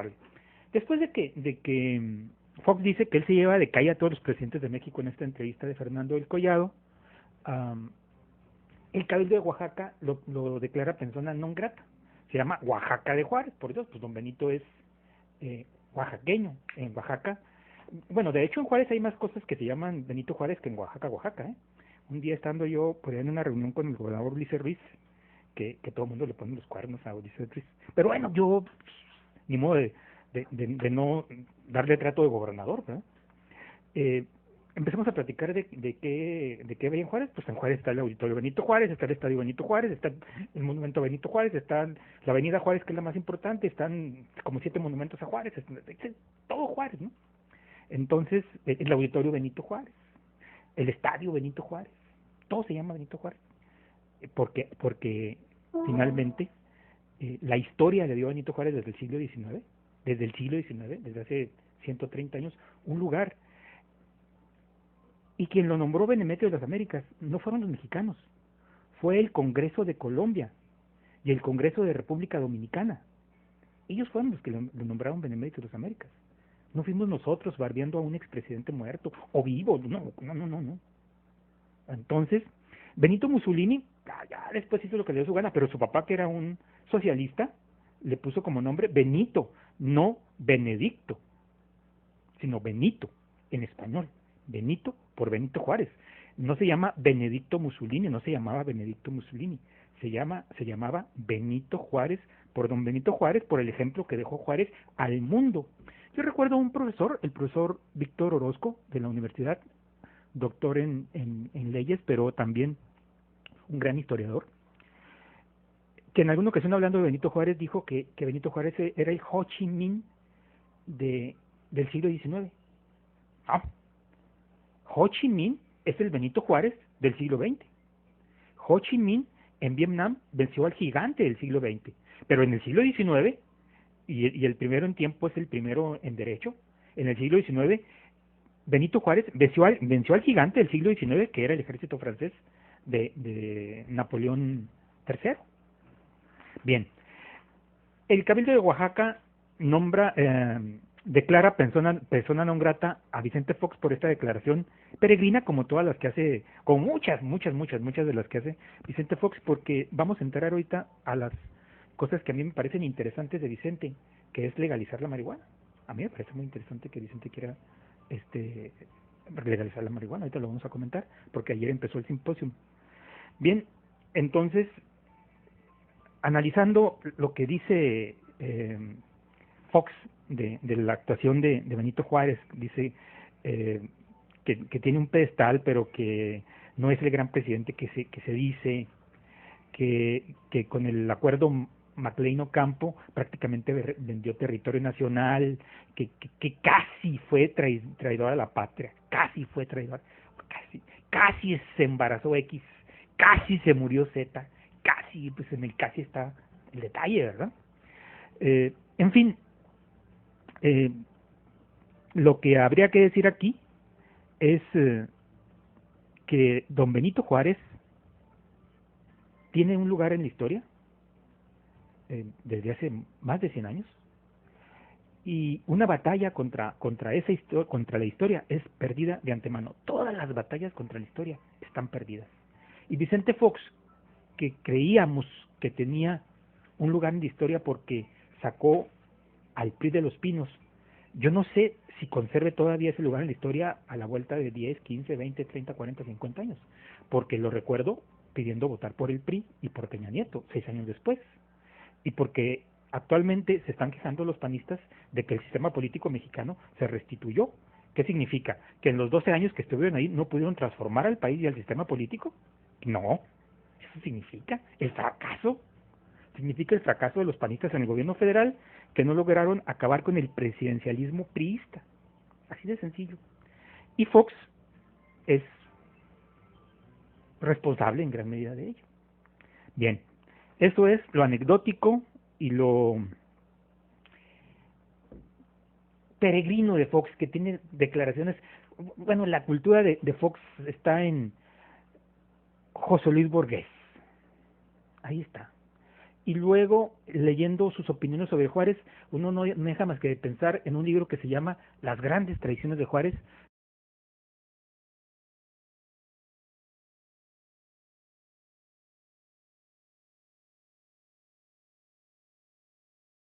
lamentable. Después de que Fox dice que él se lleva de calle a todos los presidentes de México en esta entrevista de Fernando del Collado, el Cabildo de Oaxaca lo declara persona non grata. Se llama Oaxaca de Juárez, por Dios, pues don Benito es oaxaqueño. En Oaxaca, bueno, de hecho en Juárez hay más cosas que se llaman Benito Juárez que en Oaxaca, Oaxaca, ¿eh? Un día estando yo por ahí en una reunión con el gobernador Ulises Ruiz, que todo el mundo le pone los cuernos a Ulises Ruiz, pero bueno, yo ni modo de no darle trato de gobernador, ¿verdad? Empezamos a platicar de qué veía en Juárez. Pues en Juárez está el Auditorio Benito Juárez, está el Estadio Benito Juárez, está el Monumento Benito Juárez, está la Avenida Juárez, que es la más importante, están como 7 monumentos a Juárez, todo Juárez, ¿no? Entonces, el Auditorio Benito Juárez, el Estadio Benito Juárez, todo se llama Benito Juárez, porque finalmente la historia le dio a Benito Juárez desde el siglo XIX, desde hace 130 años, un lugar. Y quien lo nombró Benemérito de las Américas no fueron los mexicanos, fue el Congreso de Colombia y el Congreso de República Dominicana. Ellos fueron los que lo nombraron Benemérito de las Américas. No fuimos nosotros bardeando a un expresidente muerto o vivo, no. Entonces, Benito Mussolini, ya después hizo lo que le dio su gana, pero su papá, que era un socialista, le puso como nombre Benito, no Benedicto, sino Benito, en español. Benito por Benito Juárez. No se llama Benedicto Mussolini, no se llamaba Benedicto Mussolini, se llamaba Benito Juárez, por don Benito Juárez, por el ejemplo que dejó Juárez al mundo. Yo recuerdo a un profesor, el profesor Víctor Orozco, de la universidad, doctor en leyes, pero también un gran historiador, que en alguna ocasión, hablando de Benito Juárez, dijo que Benito Juárez era el Ho Chi Minh del siglo XIX. Ah, Ho Chi Minh es el Benito Juárez del siglo XX. Ho Chi Minh en Vietnam venció al gigante del siglo XX, pero en el siglo XIX, y el primero en tiempo es el primero en derecho, en el siglo XIX, Benito Juárez venció al gigante del siglo XIX, que era el ejército francés de Napoleón III. Bien, el Cabildo de Oaxaca declara persona non grata a Vicente Fox por esta declaración peregrina, como todas las que hace, como muchas de las que hace Vicente Fox, porque vamos a entrar ahorita a las cosas que a mí me parecen interesantes de Vicente, que es legalizar la marihuana. A mí me parece muy interesante que Vicente quiera legalizar la marihuana, ahorita lo vamos a comentar, porque ayer empezó el simposio. Bien, entonces, analizando lo que dice Fox de la actuación de Benito Juárez, dice que tiene un pedestal, pero que no es el gran presidente que se dice, que con el acuerdo MacLean-Ocampo prácticamente vendió territorio nacional, que casi fue traidor a la patria, casi fue traidor, casi se embarazó X, casi se murió Z, casi, pues en el casi está el detalle, ¿verdad? En fin, lo que habría que decir aquí es que don Benito Juárez tiene un lugar en la historia desde hace más de 100 años, y una batalla contra la historia es perdida de antemano. Todas las batallas contra la historia están perdidas. Y Vicente Fox, que creíamos que tenía un lugar en la historia porque sacó al PRI de los Pinos, yo no sé si conserve todavía ese lugar en la historia a la vuelta de 10, 15, 20, 30, 40, 50 años, porque lo recuerdo pidiendo votar por el PRI y por Peña Nieto 6 años después, y porque actualmente se están quejando los panistas de que el sistema político mexicano se restituyó. ¿Qué significa? ¿Que en los 12 años que estuvieron ahí no pudieron transformar al país y al sistema político? No, eso significa el fracaso. Significa el fracaso de los panistas en el gobierno federal, que no lograron acabar con el presidencialismo priista. Así de sencillo. Y Fox es responsable en gran medida de ello. Bien, eso es lo anecdótico y lo peregrino de Fox, que tiene declaraciones. Bueno, la cultura de Fox está en José Luis Borges. Ahí está. Y luego, leyendo sus opiniones sobre Juárez, uno no deja más que pensar en un libro que se llama Las grandes traiciones de Juárez,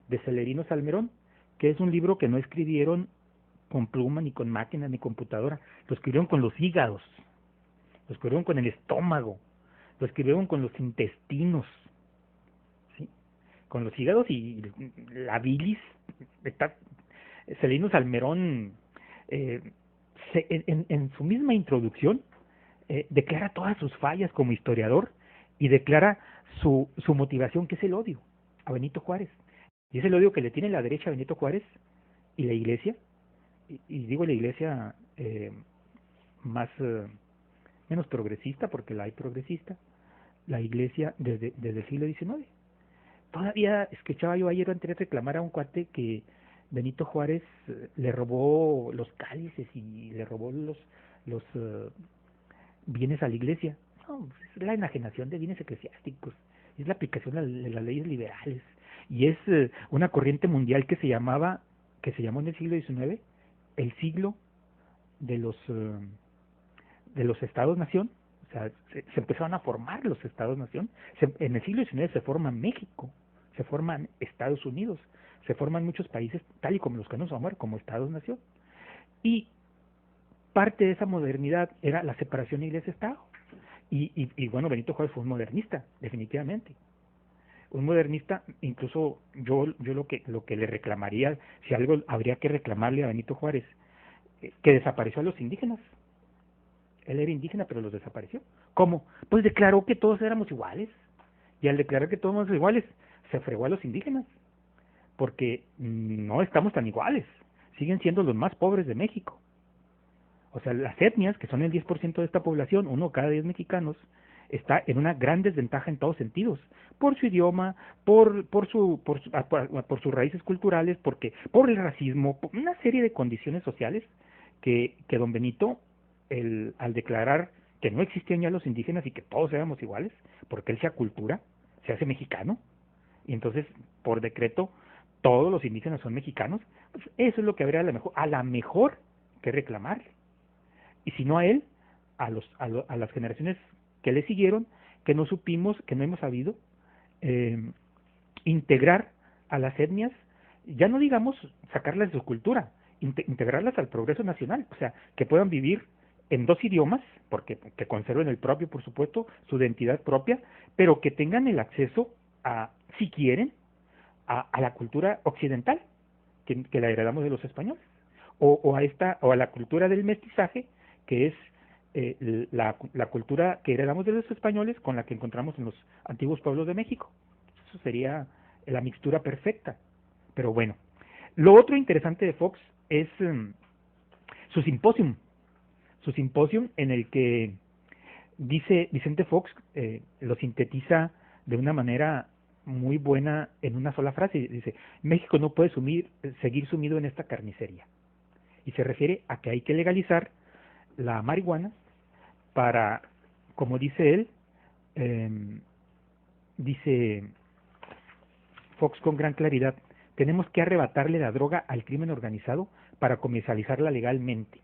de Celerino Salmerón, que es un libro que no escribieron con pluma, ni con máquina, ni computadora, lo escribieron con los hígados, lo escribieron con el estómago, lo escribieron con los intestinos, ¿sí? Con los hígados y la bilis. Está, Celerino Salmerón, eh, en su misma introducción, declara todas sus fallas como historiador y declara su motivación, que es el odio a Benito Juárez. Y es el odio que le tiene la derecha a Benito Juárez y la iglesia, y digo la iglesia más menos progresista, porque la hay progresista, la iglesia desde el siglo XIX. Todavía escuchaba yo ayer antes de reclamar a un cuate que Benito Juárez le robó los cálices y le robó los bienes a la iglesia. No, es la enajenación de bienes eclesiásticos, es la aplicación de las leyes liberales, y es una corriente mundial que se llamó en el siglo XIX el siglo de de los estados-nación. O sea, se empezaron a formar los estados-nación. En el siglo XIX se forma México, se forman Estados Unidos, se forman muchos países, tal y como los que nos vamos a ver, como estados-nación. Y parte de esa modernidad era la separación iglesia-estado. Y bueno, Benito Juárez fue un modernista, definitivamente. Un modernista, incluso yo lo que le reclamaría, si algo habría que reclamarle a Benito Juárez, que desapareció a los indígenas. Él era indígena, pero los desapareció. ¿Cómo? Pues declaró que todos éramos iguales. Y al declarar que todos éramos iguales, se fregó a los indígenas. Porque no estamos tan iguales. Siguen siendo los más pobres de México. O sea, las etnias, que son el 10% de esta población, 1 cada 10 mexicanos, está en una gran desventaja en todos sentidos, por su idioma, por sus raíces culturales, por el racismo, por una serie de condiciones sociales que don Benito, al declarar que no existían ya los indígenas y que todos éramos iguales, porque él se acultura, se hace mexicano, y entonces, por decreto, todos los indígenas son mexicanos. Pues eso es lo que habría a la mejor que reclamarle. Y si no a él, a las generaciones que le siguieron, que no supimos, que no hemos sabido eh, integrar a las etnias, ya no digamos sacarlas de su cultura, integrarlas al progreso nacional, o sea, que puedan vivir en 2 idiomas, porque que conserven el propio, por supuesto, su identidad propia, pero que tengan el acceso a, si quieren, a la cultura occidental, que la heredamos de los españoles, o a la cultura del mestizaje, que es la cultura que heredamos de los españoles con la que encontramos en los antiguos pueblos de México. Eso sería la mixtura perfecta. Pero bueno, lo otro interesante de Fox es su simposium, en el que dice Vicente Fox, lo sintetiza de una manera muy buena en una sola frase. Dice: México no puede seguir sumido en esta carnicería. Y se refiere a que hay que legalizar la marihuana para, como dice él, eh, dice Fox con gran claridad, tenemos que arrebatarle la droga al crimen organizado para comercializarla legalmente.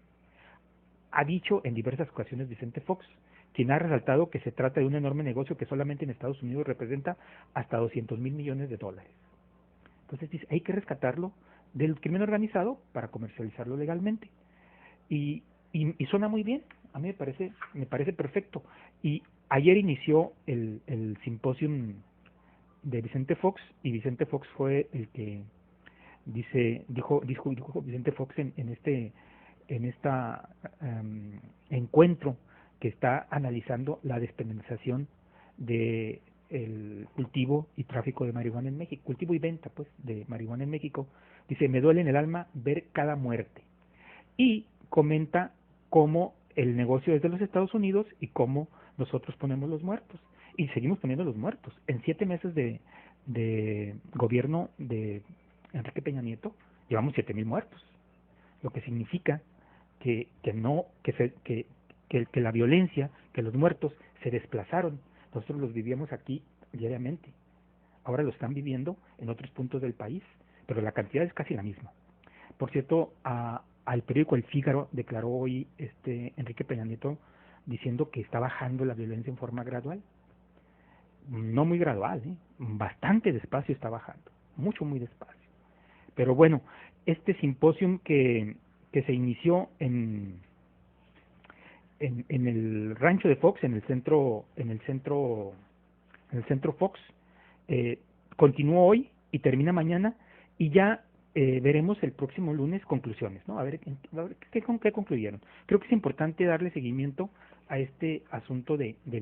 Ha dicho en diversas ocasiones Vicente Fox, quien ha resaltado que se trata de un enorme negocio que solamente en Estados Unidos representa hasta 200,000 millones de dólares. Entonces dice, hay que rescatarlo del crimen organizado para comercializarlo legalmente. Y suena muy bien, a mí me parece perfecto. Y ayer inició el simposium de Vicente Fox, y Vicente Fox fue el que dijo Vicente Fox en esta encuentro que está analizando la despenalización de el cultivo y tráfico de marihuana en México, cultivo y venta pues de marihuana en México. Dice: me duele en el alma ver cada muerte. Y comenta cómo el negocio es de los Estados Unidos y cómo nosotros ponemos los muertos. Y seguimos poniendo los muertos. En 7 meses de gobierno de Enrique Peña Nieto, llevamos 7,000 muertos. Lo que significa que la violencia, que los muertos se desplazaron. Nosotros los vivíamos aquí diariamente. ahora lo están viviendo en otros puntos del país, pero la cantidad es casi la misma. Por cierto, al periódico El Fígaro declaró hoy Enrique Peña Nieto diciendo que está bajando la violencia en forma gradual. No muy gradual, bastante despacio está bajando, mucho, muy despacio. Pero bueno, este simposium que se inició en el rancho de Fox, en el centro Fox, continuó hoy y termina mañana, y ya veremos el próximo lunes conclusiones, ¿no? A ver qué concluyeron. Creo que es importante darle seguimiento a este asunto de